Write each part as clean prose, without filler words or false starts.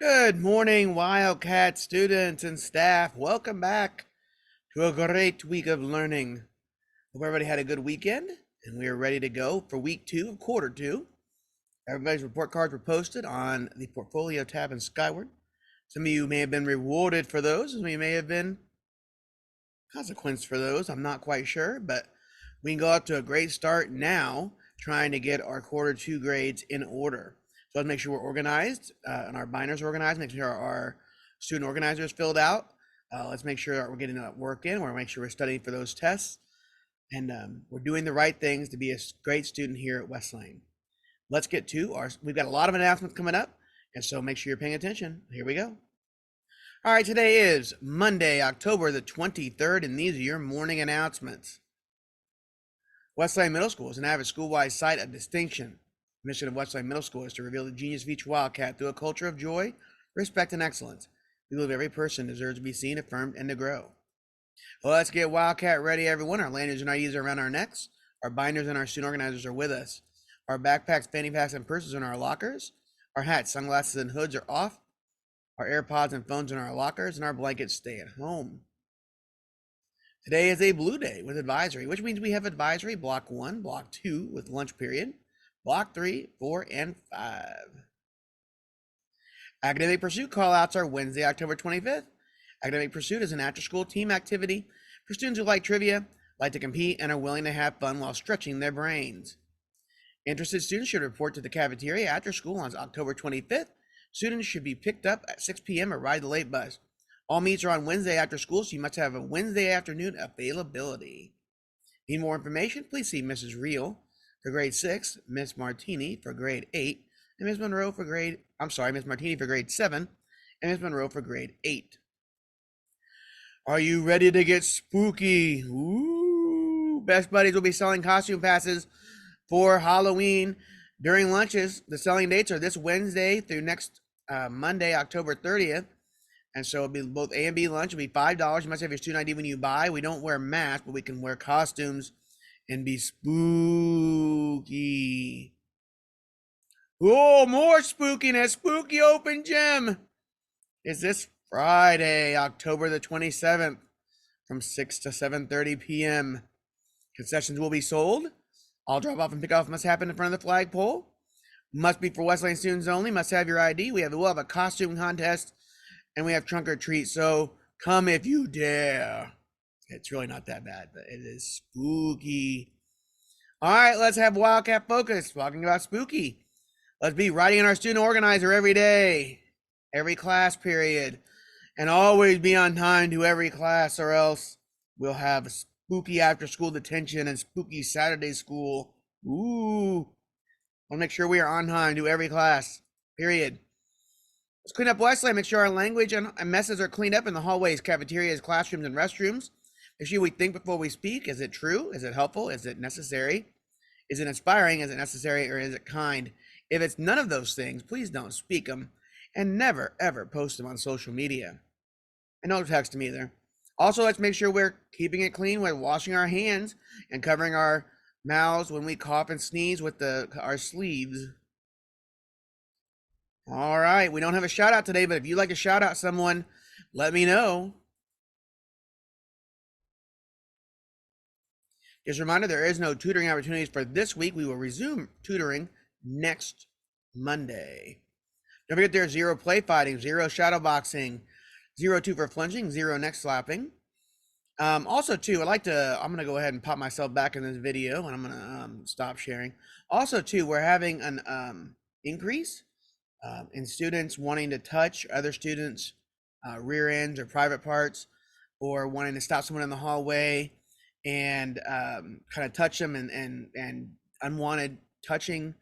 Good morning, Wildcat students and staff. Welcome back to a great week of learning. Hope everybody had a good weekend and we are ready to go for week 2 of quarter 2. Everybody's report cards were posted on the portfolio tab in Skyward. Some of you may have been rewarded for those, some of you may have been consequence for those. I'm not quite sure, but we can go up to a great start now trying to get our quarter 2 grades in order. So let's make sure we're organized and our binders organized, make sure our student organizers filled out. Let's make sure that we're getting that work in. We're make sure we're studying for those tests. And we're doing the right things to be a great student here at West Lane. Let's get to we've got a lot of announcements coming up. And so make sure you're paying attention. Here we go. All right, today is Monday, October the 23rd, and these are your morning announcements. West Lane Middle School is an avid school-wide site of distinction. The mission of West Lane Middle School is to reveal the genius of each Wildcat through a culture of joy, respect, and excellence. We believe every person deserves to be seen, affirmed, and to grow. Well, let's get Wildcat ready, everyone. Our lanyards and IDs are around our necks. Our binders and our student organizers are with us. Our backpacks, fanny packs, and purses are in our lockers. Our hats, sunglasses, and hoods are off. Our AirPods and phones in our lockers, and our blankets stay at home. Today is a blue day with advisory, which means we have advisory block 1, block 2 with lunch period, block 3, 4, and 5. Academic Pursuit callouts are Wednesday, October 25th. Academic Pursuit is an after-school team activity for students who like trivia, like to compete, and are willing to have fun while stretching their brains. Interested students should report to the cafeteria after school on October 25th. Students should be picked up at 6 p.m. or ride the late bus. All meets are on Wednesday after school, so you must have a Wednesday afternoon availability. Need more information? Please see Mrs. Reel for grade 6, Miss Martini for grade 8, and Miss Monroe for Miss Martini for grade 7, and Miss Monroe for grade 8. Are you ready to get spooky? Ooh, Best Buddies will be selling costume passes for Halloween during lunches. The selling dates are this Wednesday through next Monday, October 30th. And so it'll be both A and B lunch. It'll be $5. You must have your student ID when you buy. We don't wear masks, but we can wear costumes and be spooky. Oh, more spookiness. Spooky Open Gym is this Friday, October the 27th from 6 to 7:30 p.m. Concessions will be sold. All drop off and pick off must happen in front of the flagpole. Must be for West Lane students only. Must have your ID. We'll have a costume contest. And we have trunk or treat, so come if you dare. It's really not that bad, but it is spooky. All right, let's have Wildcat Focus, talking about spooky. Let's be writing in our student organizer every day, every class period, and always be on time to every class, or else we'll have spooky after-school detention and spooky Saturday school. Ooh. I'll make sure we are on time to every class, period. Let's clean up West Lane. Make sure our language and messes are cleaned up in the hallways, cafeterias, classrooms, and restrooms. Make sure we think before we speak. Is it true? Is it helpful? Is it necessary? Is it inspiring? Is it necessary? Or is it kind? If it's none of those things, please don't speak them. And never, ever post them on social media. And don't text them either. Also, let's make sure we're keeping it clean. We're washing our hands and covering our mouths when we cough and sneeze with our sleeves. All right, we don't have a shout out today, but if you'd like to shout out someone, let me know. Just a reminder, there is no tutoring opportunities for this week. We will resume tutoring next Monday. Don't forget there's 0 play fighting, 0 shadow boxing, 0 2 for flunging, 0 neck slapping. Also too, I'm gonna go ahead and pop myself back in this video and I'm gonna stop sharing. Also too, we're having an increase in students wanting to touch other students' rear ends or private parts, or wanting to stop someone in the hallway and kind of touch them and unwanted touching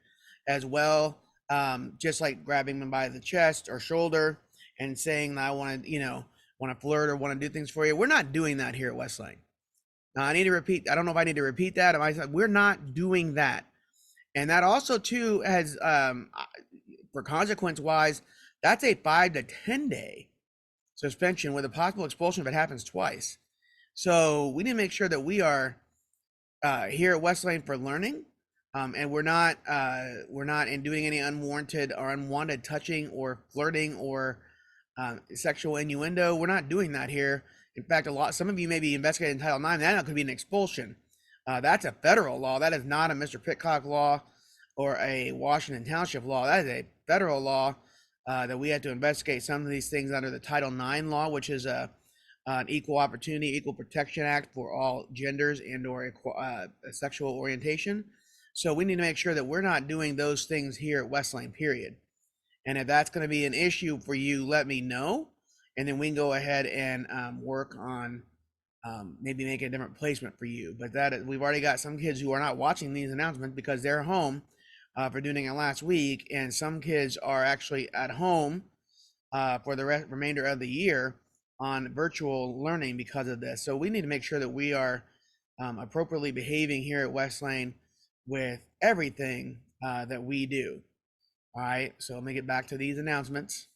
as well, just like grabbing them by the chest or shoulder and saying that I want to flirt or want to do things for you. We're not doing that here at West Lane. Now I need to repeat. I don't know if I need to repeat that. We're not doing that. And that also too has for consequence wise, that's a 5 to 10 day suspension with a possible expulsion if it happens twice. So we need to make sure that we are here at West Lane for learning. And we're not in doing any unwarranted or unwanted touching or flirting or sexual innuendo. We're not doing that here. In fact, some of you may be investigating Title IX. That could be an expulsion. That's a federal law. That is not a Mr. Pitcock law or a Washington Township law. That is a federal law that we had to investigate some of these things under the Title IX law, which is an Equal Opportunity, Equal Protection Act for all genders and or sexual orientation. So we need to make sure that we're not doing those things here at Wesleyan, period. And if that's going to be an issue for you, let me know. And then we can go ahead and work on maybe make a different placement for you. But we've already got some kids who are not watching these announcements because they're home for doing it last week. And some kids are actually at home for the remainder of the year on virtual learning because of this. So we need to make sure that we are appropriately behaving here at Wesleyan with everything that we do. All right, so let me get back to these announcements.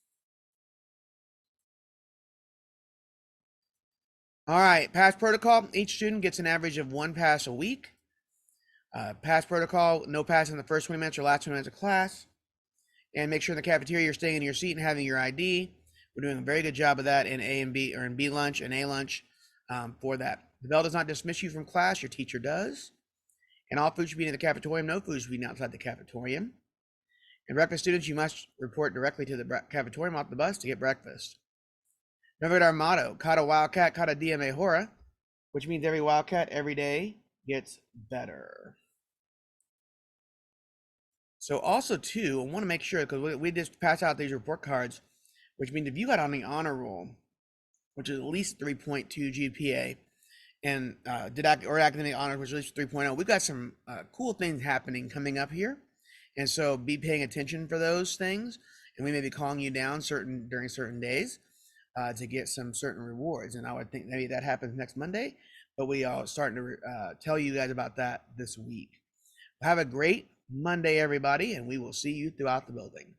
All right, pass protocol. Each student gets an average of 1 pass a week. Pass protocol, no pass in the first 20 minutes or last 20 minutes of class. And make sure in the cafeteria you're staying in your seat and having your ID. We're doing a very good job of that in A and B, or in B lunch and A lunch for that. The bell does not dismiss you from class, your teacher does. And all food should be in the cafetorium. No food should be outside the cafetorium. And breakfast students, you must report directly to the cafetorium off the bus to get breakfast. Don't forget our motto, Kata Wildcat, Kata Dia Mejora, which means every Wildcat every day gets better. So also too, I want to make sure, because we just pass out these report cards, which means if you got on the honor roll, which is at least 3.2 GPA, and academic honors, which is at least 3.0, we've got some cool things happening coming up here. And so be paying attention for those things. And we may be calling you down during certain days to get some certain rewards. And I would think maybe that happens next Monday, but we are starting to tell you guys about that this week. Have a great Monday, everybody, and we will see you throughout the building.